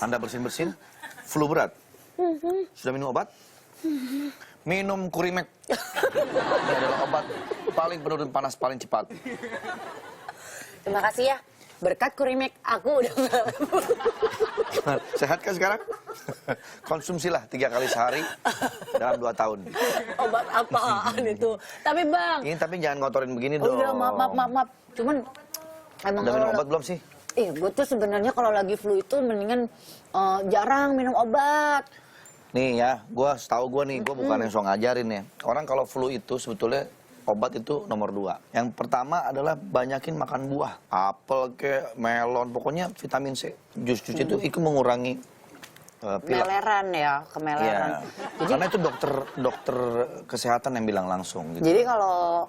Anda bersin-bersin, flu berat. Sudah minum obat? Minum Kurimek. Ini adalah obat paling penurun panas paling cepat. Terima kasih ya. Berkat Kurimek, aku udah Sehat kan sekarang? Konsumsilah 3 kali sehari dalam 2 tahun. obat apaan itu? Tapi Bang. Ini tapi jangan ngotorin begini Oh dong. iya, maaf. Cuman emang Udah minum kalau obat belum sih? gue tuh sebenarnya kalau lagi flu itu mendingan jarang minum obat. Nih ya, setahu gue nih, gue bukan yang so ngajarin ya. Orang kalau flu itu sebetulnya obat itu nomor 2. Yang pertama adalah banyakin makan buah. Apel ke, melon, pokoknya vitamin C. Jus-jus itu mengurangi pilek. Meleran ya, kemeleran. Iya. Karena itu dokter kesehatan yang bilang langsung. Gitu. Jadi kalau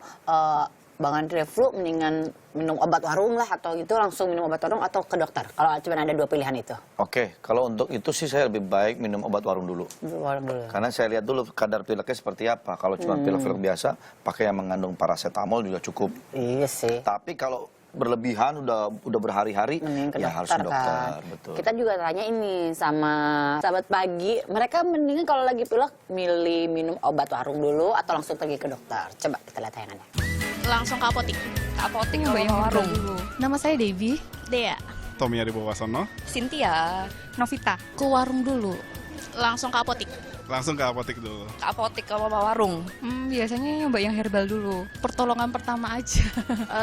Bang Andre flu mendingan minum obat warung lah atau gitu langsung minum obat warung atau ke dokter. Kalau cuma ada 2 pilihan itu. Oke, kalau untuk itu sih saya lebih baik minum obat warung dulu. Warung dulu. Karena saya lihat dulu kadar pileknya seperti apa. Kalau cuma pilek-pilek biasa, pakai yang mengandung paracetamol juga cukup. Iya sih. Tapi kalau berlebihan udah berhari-hari ya harus ke dokter. Kan. Betul. Kita juga tanya ini sama sahabat pagi, mereka mendingan kalau lagi pilek milih minum obat warung dulu atau langsung pergi ke dokter. Coba kita lihat tayangannya. Langsung ke apotik. Ke apotik Nyoba yang warung. Nama saya Devi. Dea. Tommy Aribowasono. Cynthia. Novita. Ke warung dulu. Langsung ke apotik. Langsung ke apotik dulu. Ke apotik ke warung. Biasanya nyoba yang herbal dulu. Pertolongan pertama aja.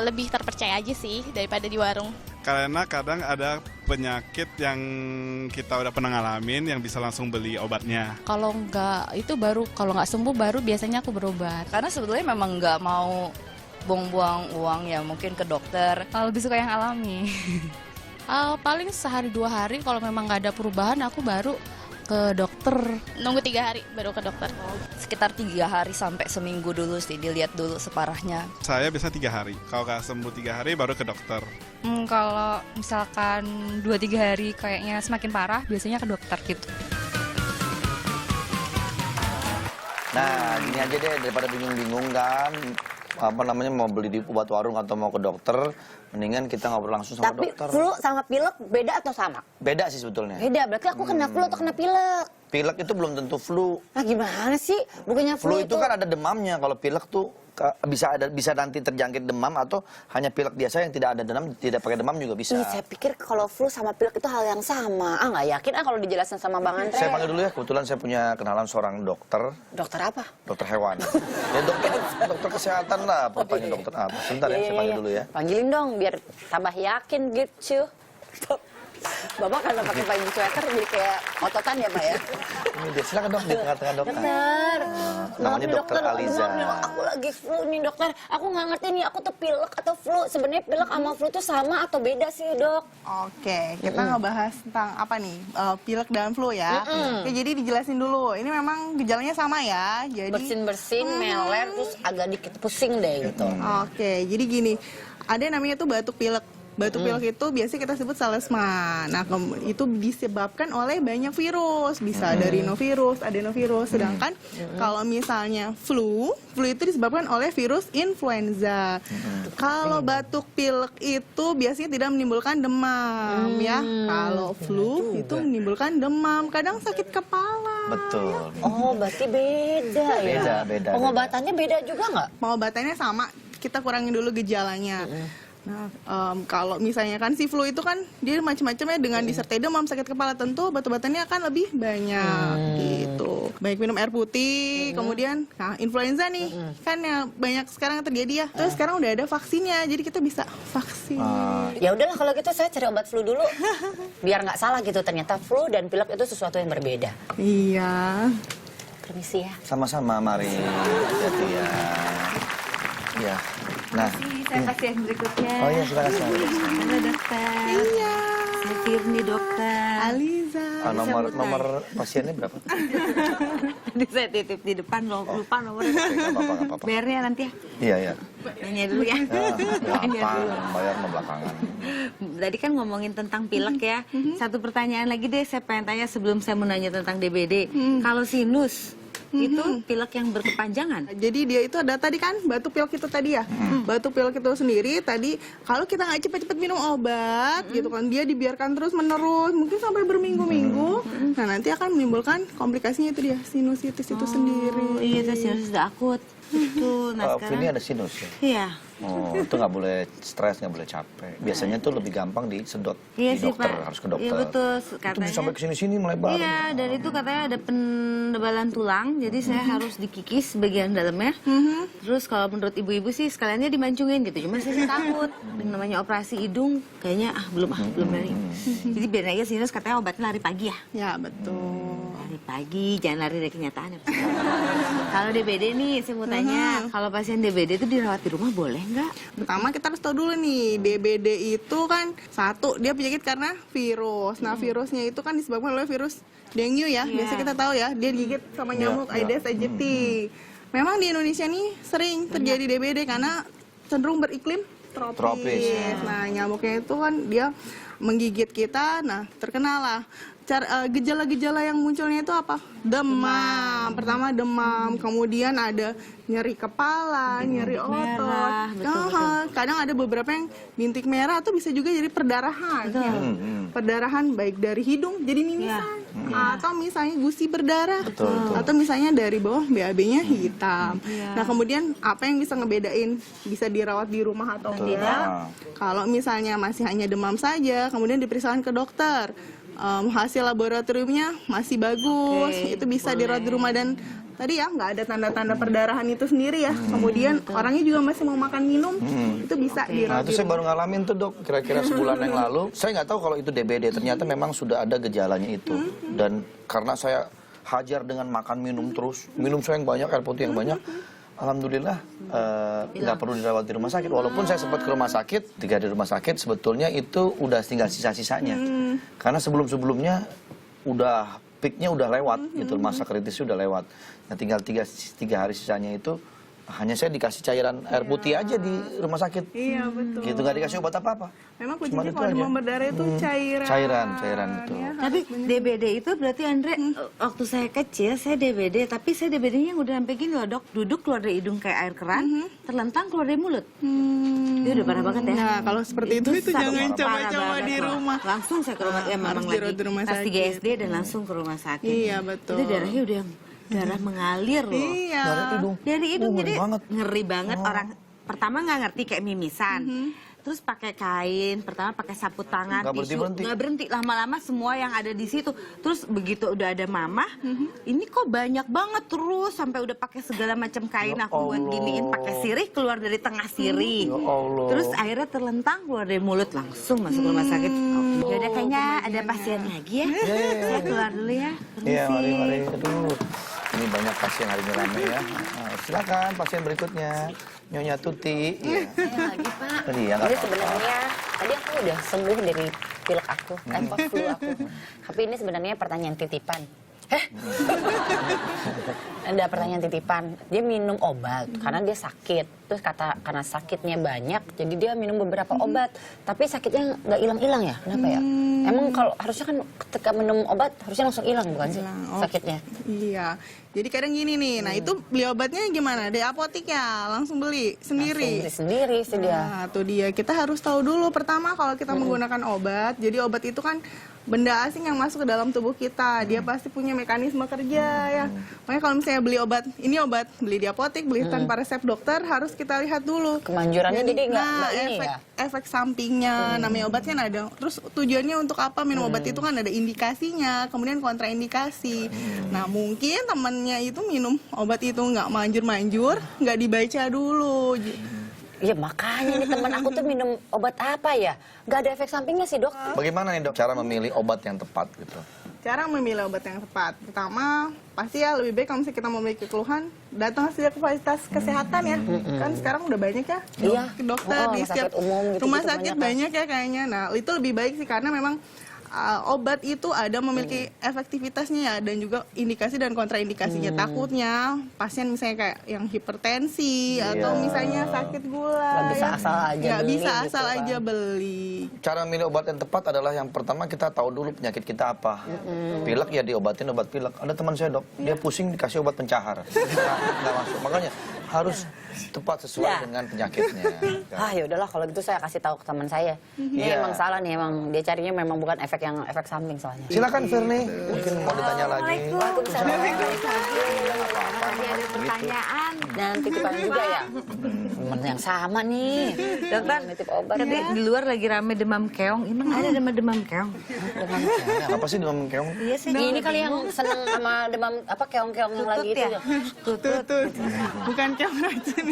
Lebih terpercaya aja sih daripada di warung. Karena kadang ada penyakit yang kita udah pernah ngalamin yang bisa langsung beli obatnya. Kalau nggak sembuh baru biasanya aku berobat. Karena sebetulnya memang nggak mau buang-buang uang ya mungkin ke dokter. Lebih suka yang alami. Paling sehari 2 hari kalau memang nggak ada perubahan aku baru ke dokter. Nunggu 3 hari baru ke dokter. Sekitar 3 hari sampai seminggu dulu sih dilihat dulu separahnya. Saya biasa 3 hari. Kalau nggak sembuh 3 hari baru ke dokter. Kalau misalkan 2-3 hari kayaknya semakin parah biasanya ke dokter gitu. Nah, gini aja deh, daripada bingung-bingung kan, mau beli di obat warung atau mau ke dokter, mendingan kita ngobrol langsung sama Tapi dokter. flu sama pilek beda atau sama? Beda sih sebetulnya. Beda, berarti aku kena flu atau kena pilek. Pilek itu belum tentu flu. Nah gimana sih? Bukannya Flu flu itu kan ada demamnya. Kalau pilek tuh bisa nanti terjangkit demam atau hanya pilek biasa yang tidak ada demam, tidak pakai demam juga bisa. Saya pikir kalau flu sama pilek itu hal yang sama. Nggak yakin kalau dijelasin sama Bang Andre. Saya panggil dulu ya, kebetulan saya punya kenalan seorang dokter. Dokter apa? Dokter hewan. Ya dokter kesehatan lah, pertanyaan dokter apa. Sebentar ya, saya panggil dulu ya. Panggilin dong biar tambah yakin gitu. Bapak karena pakai baju sweater jadi kayak ototan ya Pak ya? Ini dia, silakan dok, di tengah-tengah dokter. Dokter. Namanya dokter Aliza. Aku lagi flu nih dokter. Aku nggak ngerti nih aku tuh pilek atau flu. Sebenarnya pilek sama flu tuh sama atau beda sih dok? Oke, kita ngebahas tentang apa nih? Pilek dan flu ya. Oke, jadi dijelasin dulu. Ini memang gejalanya sama ya. Jadi Bersin-bersin, meler, terus agak dikit pusing deh gitu. Oke, jadi gini. Ada yang namanya tuh batuk pilek. Batuk pilek itu biasanya kita sebut salesma. Nah, itu disebabkan oleh banyak virus. Bisa dari rhinovirus, adenovirus. Sedangkan kalau misalnya flu itu disebabkan oleh virus influenza. Kalau batuk pilek itu biasanya tidak menimbulkan demam ya. Kalau flu itu menimbulkan demam, kadang sakit kepala. Betul. Oh, berarti beda ya? Beda. Pengobatannya beda juga nggak? Pengobatannya sama, kita kurangin dulu gejalanya. Nah, kalau misalnya kan si flu itu kan dia macam-macam ya dengan disertai demam, sakit kepala, tentu obat-obatannya akan lebih banyak gitu. Baik minum air putih, kemudian influenza nih kan yang banyak sekarang terjadi ya. Terus sekarang udah ada vaksinnya, jadi kita bisa vaksin. Ya udahlah kalau gitu saya cari obat flu dulu. Biar nggak salah gitu, ternyata flu dan pilek itu sesuatu yang berbeda. Iya. Permisi ya. Sama-sama, mari. Hati-hati ya. Ya. Nah. Saya kasih yang berikutnya. Oh iya, silakan. Halo dokter. Iya. Saya Firni dokter. Aliza. Nomor pasiennya berapa? Tadi saya titip di depan, lupa nomornya. Nggak apa-apa. Bayarnya nanti ya. Iya. Nanya dulu ya. Nanya dulu. Bayar mau belakangan. Tadi kan ngomongin tentang pilek ya. Satu pertanyaan lagi deh, saya pengen tanya sebelum saya mau nanya tentang DBD. Kalau sinus, itu pilek yang berkepanjangan. Jadi dia itu ada tadi kan batuk pilek itu tadi ya. Batuk pilek itu sendiri tadi kalau kita nggak cepet-cepet minum obat gitu kan, dia dibiarkan terus menerus mungkin sampai berminggu-minggu. Nah nanti akan menimbulkan komplikasinya itu dia sinusitis itu sendiri. Iya, itu sinus sudah akut. Itu. Nah Vini sekarang. ada sinus ya? Iya. Oh, itu nggak boleh stres, nggak boleh capek. Biasanya tuh lebih gampang disedot Iya di sih dokter, Pak. harus ke dokter. Iya betul. Itu Katanya. bisa sampai ke sini-sini melebar. Iya, dan itu katanya ada penebalan tulang, jadi saya harus dikikis bagian dalamnya. Terus kalau menurut ibu-ibu sih sekaliannya dimancungin gitu. Cuma saya sih takut, yang namanya operasi hidung kayaknya belum berani. Jadi biar aja sinus katanya obatnya lari pagi ya. Ya betul. Lari pagi, jangan lari dari kenyataan ya. Kalau DBD nih, saya mau tanya, kalau pasien DBD itu dirawat di rumah boleh nggak? Pertama kita harus tahu dulu nih, DBD itu kan satu, dia penyakit karena virus. Nah virusnya itu kan disebabkan oleh virus dengue ya. Biasa kita tahu ya, dia digigit sama nyamuk Aedes aegypti. Memang di Indonesia nih sering terjadi DBD karena cenderung beriklim tropis. Nah nyamuknya itu kan dia menggigit kita, nah terkenalah. Gejala-gejala yang munculnya itu apa? Demam. Pertama demam, kemudian ada nyeri kepala, nyeri otot. Kadang ada beberapa yang bintik merah atau bisa juga jadi perdarahan. Ya. Perdarahan baik dari hidung jadi mimisan, atau misalnya gusi berdarah, atau misalnya dari bawah BAB-nya hitam. Nah kemudian apa yang bisa ngebedain bisa dirawat di rumah atau tidak? Kalau misalnya masih hanya demam saja, kemudian diperiksakan ke dokter. Hasil laboratoriumnya masih bagus, itu bisa dirawat di rumah dan tadi ya nggak ada tanda-tanda perdarahan itu sendiri ya. Kemudian orangnya juga masih mau makan minum, itu bisa Nah dirawat. itu saya baru ngalamin tuh dok, kira-kira sebulan yang lalu. Saya nggak tahu kalau itu DBD, ternyata memang sudah ada gejalanya itu. Dan karena saya hajar dengan makan minum terus, minum saya yang banyak, air putih yang banyak. Alhamdulillah nggak perlu dirawat di rumah sakit. Walaupun saya sempat ke rumah sakit, ketika di rumah sakit sebetulnya itu udah tinggal sisa-sisanya. Karena sebelum-sebelumnya udah peaknya udah lewat gitu, masa kritisnya udah lewat. Nah tinggal tiga hari sisanya itu hanya saya dikasih cairan air putih aja di rumah sakit. Iya betul. Gitu, nggak dikasih obat apa-apa. Memang Cuma kuncinya itu kalau aja. demam berdarah itu cairan. Cairan betul. Ya. Tapi DBD itu berarti Andre, waktu saya kecil saya DBD, tapi saya DBD-nya yang udah sampai gini loh dok, duduk keluar dari hidung kayak air keran, terlentang keluar dari mulut. Itu udah parah banget ya. Nah kalau seperti itu jangan parah coba-coba banget di loh. rumah. Langsung saya ke rumah, ya memang harus dirawat lagi di rumah kelas 3 sakit. SD dan langsung ke rumah sakit. Iya, betul. Itu darahnya udah yang darah mengalir loh. Iya. Dari hidung ngeri jadi banget. ngeri banget. Orang pertama nggak ngerti kayak mimisan. Terus pakai kain, pertama pakai sapu tangan, Nggak tisu, berhenti-berhenti. nggak berhenti. Lama-lama semua yang ada di situ. Terus begitu udah ada mamah, ini kok banyak banget terus sampai udah pakai segala macam kain. Ya Aku buat Allah. giniin pakai sirih keluar dari tengah sirih. Ya Allah. Terus akhirnya terlentang keluar dari mulut langsung masuk rumah sakit. Ya udah kayaknya ada pasien lagi ya. Saya keluar dulu ya. Iya, Permisi. mari. Aduh, ini banyak pasien hari ini rame ya. Nah, silakan pasien berikutnya, Nyonya Tuti. Iya. Saya lagi Pak. Tadi ya, nggak Ini apa-apa. sebenarnya tadi aku udah sembuh dari pilek aku, flu aku. Tapi ini sebenarnya pertanyaan titipan. Ada pertanyaan titipan. Dia minum obat karena dia sakit. Terus karena sakitnya banyak, jadi dia minum beberapa obat. Tapi sakitnya nggak hilang-hilang ya? Kenapa ya? Emang kalau harusnya kan ketika minum obat harusnya langsung hilang bukan sih sakitnya? Iya. Jadi kadang gini nih, nah itu beli obatnya gimana? Di apotek ya, langsung beli sendiri. Langsung beli sendiri sih dia. Nah, tuh dia. Kita harus tahu dulu pertama kalau kita menggunakan obat. Jadi obat itu kan benda asing yang masuk ke dalam tubuh kita. Dia pasti punya mekanisme kerja ya. Makanya kalau misalnya beli obat, ini obat beli di apotek, beli tanpa resep dokter, harus kita lihat dulu. Kemanjurannya jadi nggak ini efek, ya? efek sampingnya, namanya obat kan ada. Terus tujuannya untuk apa minum obat itu kan ada indikasinya, kemudian kontraindikasi. Nah mungkin temennya itu minum obat itu nggak manjur-manjur, nggak dibaca dulu. Iya makanya nih teman aku tuh minum obat apa ya? Nggak ada efek sampingnya sih dok. Bagaimana nih dok cara memilih obat yang tepat gitu? Cara memilih obat yang tepat, pertama pasti ya lebih baik kalau misalnya kita memiliki keluhan, datang saja ke fasilitas kesehatan ya. Kan sekarang udah banyak ya Iya. dokter di Rumah setiap sakit umum gitu-gitu rumah sakit banyak banyak ya kayaknya. Nah itu lebih baik sih karena memang obat itu ada memiliki efektivitasnya ya, dan juga indikasi dan kontraindikasinya. Takutnya pasien misalnya kayak yang hipertensi atau misalnya sakit gula, Nggak bisa asal aja nggak beli bisa gitu asal kan. aja beli. Cara milih obat yang tepat adalah yang pertama kita tahu dulu penyakit kita apa. Pilek ya diobatin obat pilek. Ada teman saya dok, dia pusing dikasih obat pencahar. Nggak masuk. Makanya harus tepat sesuai Ya. dengan penyakitnya. Ah ya udahlah kalau gitu saya kasih tahu ke teman saya. Ini Iya. emang salah nih, emang dia carinya memang bukan efek samping soalnya. Silakan Firni, mungkin mau ditanya lagi. Waalaikumsalam. Masih ada pertanyaan. Dan titipan juga ya. Temen yang sama nih. Dokter, Nitip obat. tadi di luar lagi rame demam keong. Emang ada demam keong? Apa sih demam keong? Iya sih. Ini kali yang seneng sama demam apa keong-keong yang lagi itu ya. Tutut. Bukan keong racun.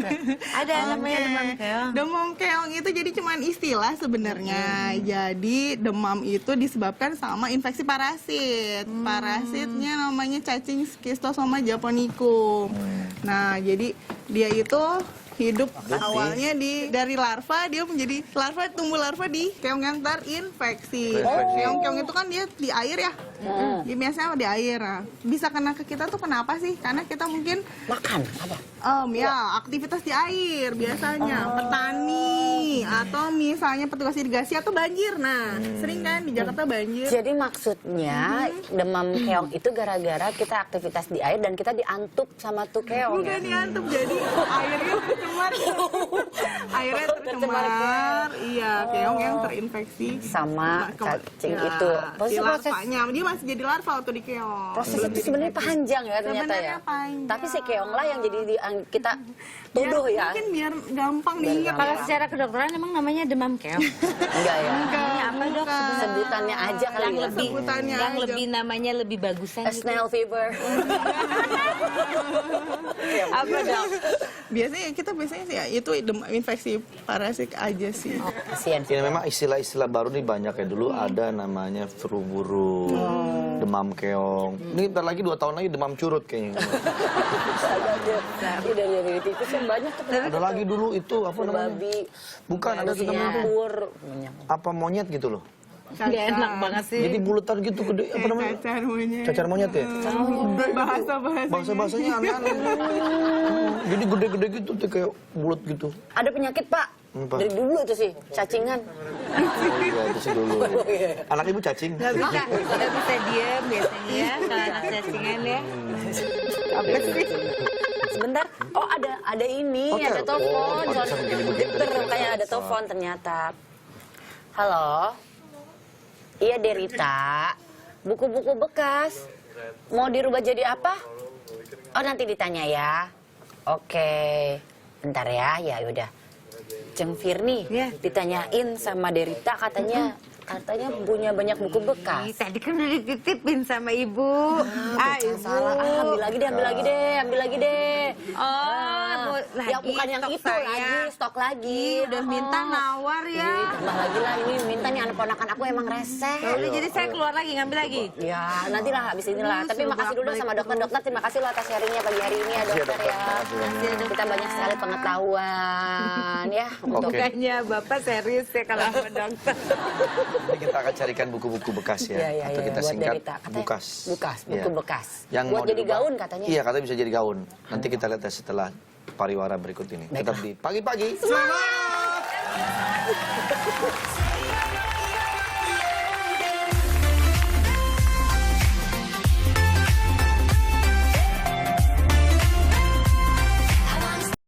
Ada namanya demam keong. Demam keong itu jadi cuman istilah sebenarnya. Jadi demam itu disebabkan sama infeksi parasit. Parasitnya namanya cacing Schistosoma japonicum. Nah, jadi dia itu hidup awalnya dari larva, dia menjadi tumbuh larva di keong yang terinfeksi. Terinfeksi. Keong-keong itu kan dia di air ya. Dia biasanya di air. Nah, bisa kena ke kita tuh kenapa sih? Karena kita mungkin Makan apa? ya aktivitas di air biasanya, petani atau misalnya petugas irigasi atau banjir. Nah, sering kan di Jakarta banjir. Jadi maksudnya demam keong itu gara-gara kita aktivitas di air dan kita diantup sama tuh keong. Bukan Ya? diantup, jadi airnya tercemar. Airnya tercemar. Iya, keong yang terinfeksi Sama cacing Ya, itu. si Proses larvanya, dia masih jadi larva waktu di keong. proses itu sebenarnya panjang ya ternyata Sebenarnya ya. panjang. Tapi si keong lah yang jadi kita tuduh ya. Mungkin biar gampang diingat. Kalau secara kedokteran emang namanya demam keong. Enggak ya. Enggak, Apa dok? bukan. Sebutannya aja kali Yang ya. lebih, Sebutannya yang aja. lebih namanya lebih bagusan gitu. Snail fever. Apa dok? Biasanya sih ya itu infeksi parasit aja sih. Kasihan sih. Ini memang istilah-istilah baru nih banyak ya. Dulu ada namanya flu burung, demam keong. Ini bentar lagi 2 tahun lagi demam curut kayaknya. Iya dari tikus yang banyak tuh. Ada lagi dulu itu apa Flu namanya? babi. Bukan, ada tuh namanya. Singapur. Apa monyet gitu loh. Gak enak banget sih. Jadi bulutan gitu gede apa namanya? Cacar monyet. Cacar monyet ya? Bahasa-bahasanya aneh-aneh. Jadi gede-gede gitu tuh kayak bulat gitu. Ada penyakit Pak. Apa? Dari dulu itu sih, cacingan. Oh iya, itu sih dulu. Anak ibu cacing. Gak bisa diem biasanya ya kalau anak cacingan ya. Apa sih? Sebentar. Oh ada ini, Oh, ada telepon. telepon. Oh, pantesan begini-begini. Kayak ada telepon ternyata. Halo. Iya Derita. Buku-buku bekas. Mau dirubah jadi apa? Oh nanti ditanya ya. Oke. Bentar ya, ya udah. Ceng Firni Ya. ditanyain sama Derita katanya punya banyak buku bekas. Tadi kan udah dititipin sama ibu. Ibu. Salah, ambil lagi deh. Oh, Ya bukan yang itu lagi, stok lagi. Udah minta nawar Ih, ya. tambah lagi lah ini minta nih anak ponakan aku emang reseh. Ya udah jadi saya keluar lagi ngambil lagi. Ya nantilah habis inilah. Tapi suruh makasih dulu sama dokter. Terima kasih loh atas sharingnya pagi hari ini ya dokter ya. Kita banyak sekali pengetahuan ya. Untuk Bukannya Bapak serius ya kalau sama dokter. Nanti kita akan carikan buku-buku bekas ya. Iya, Atau kita buat singkat Derita. Katanya bukas. buku Iya. bekas. Yang Buat mau jadi dirubah. gaun katanya. Iya, katanya bisa jadi gaun. Nanti kita lihat ya setelah pariwara berikut ini. Tetap di pagi-pagi. Semangat!